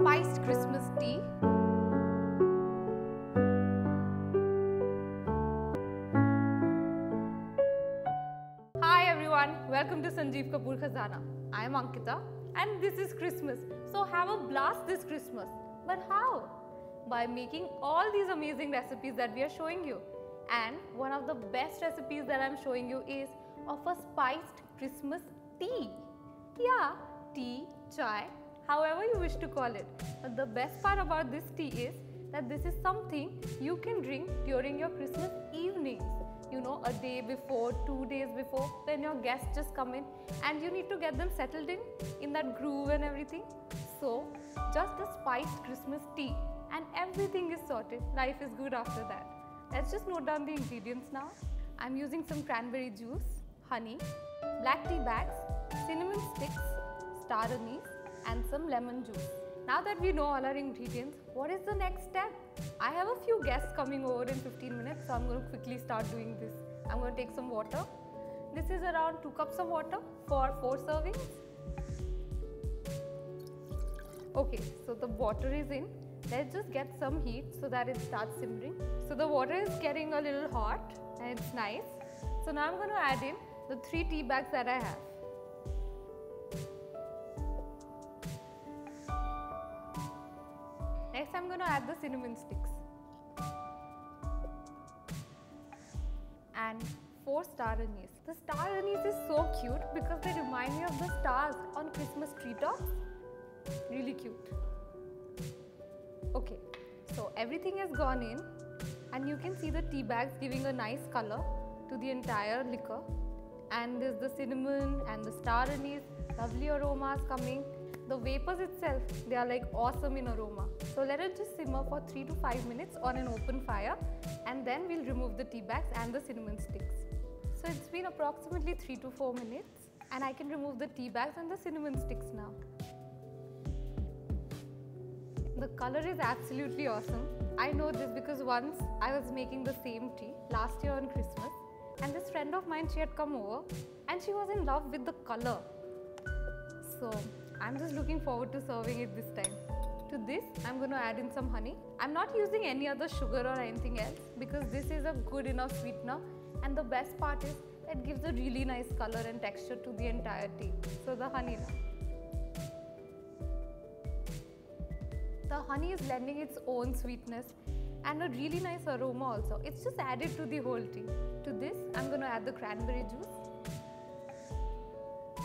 spiced Christmas tea. Hi everyone, welcome to Sanjeev Kapoor Khazana. I am Ankita and this is Christmas. So have a blast this Christmas. But how? By making all these amazing recipes that we are showing you. And one of the best recipes that I am showing you is of a spiced Christmas tea. Yeah, tea, chai, however you wish to call it. But the best part about this tea is that this is something you can drink during your Christmas evenings. You know, a day before, 2 days before, when your guests just come in and you need to get them settled in that groove and everything. So, just a spiced Christmas tea and everything is sorted. Life is good after that. Let's just note down the ingredients now. I'm using some cranberry juice, honey, black tea bags, cinnamon sticks, star anise and some lemon juice. Now that we know all our ingredients, what is the next step? I have a few guests coming over in 15 minutes, so I'm going to quickly start doing this. I'm going to take some water. This is around 2 cups of water for 4 servings. Okay, so the water is in. Let's just get some heat so that it starts simmering. So the water is getting a little hot and it's nice. So now I'm going to add in the 3 tea bags that I have. Next I'm going to add the cinnamon sticks. And 4 star anise. The star anise is so cute because they remind me of the stars on Christmas tree tops. Really cute. Okay, so everything has gone in and you can see the tea bags giving a nice color to the entire liquor. And there's the cinnamon and the star anise, lovely aromas coming. The vapors itself, they are like awesome in aroma. So let it just simmer for 3 to 5 minutes on an open fire and then we'll remove the tea bags and the cinnamon sticks. So it's been approximately 3 to 4 minutes and I can remove the tea bags and the cinnamon sticks now. The color is absolutely awesome. I know this because once I was making the same tea last year on Christmas and this friend of mine, she had come over and she was in love with the color. So I'm just looking forward to serving it this time. To this, I'm going to add in some honey. I'm not using any other sugar or anything else because this is a good enough sweetener and the best part is it gives a really nice color and texture to the entire tea. So the honey now. The honey is lending its own sweetness and a really nice aroma also. It's just added to the whole tea. To this, I'm going to add the cranberry juice.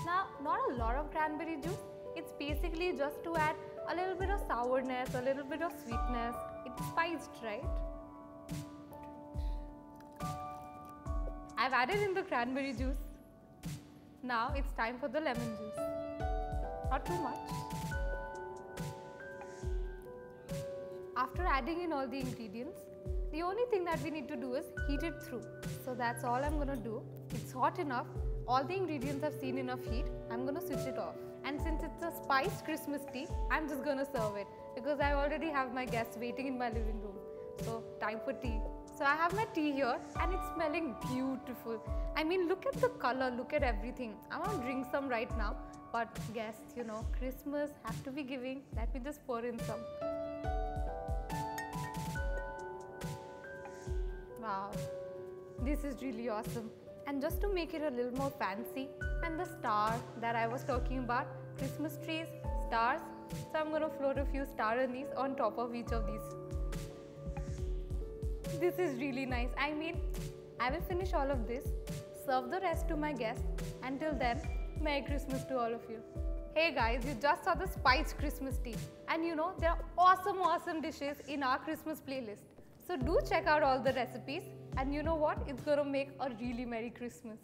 Now, not a lot of cranberry juice. It's basically just to add a little bit of sourness, a little bit of sweetness. It's spiced, right? I've added in the cranberry juice. Now it's time for the lemon juice. Not too much. After adding in all the ingredients, the only thing that we need to do is heat it through. So that's all I'm going to do. It's hot enough. All the ingredients have seen enough heat. I'm going to switch it off. And since it's a spiced Christmas tea, I'm just going to serve it because I already have my guests waiting in my living room. So time for tea. So I have my tea here and it's smelling beautiful. I mean, look at the color, look at everything. I want to drink some right now, but guests, you know, Christmas have to be giving. Let me just pour in some. Wow, this is really awesome. And just to make it a little more fancy, and the star that I was talking about, Christmas trees, stars. So I'm going to float a few star anise on top of each of these. This is really nice. I mean, I will finish all of this, serve the rest to my guests. Until then, Merry Christmas to all of you. Hey guys, you just saw the spiced Christmas tea. And you know, there are awesome dishes in our Christmas playlist. So do check out all the recipes and you know what? It's going to make a really Merry Christmas.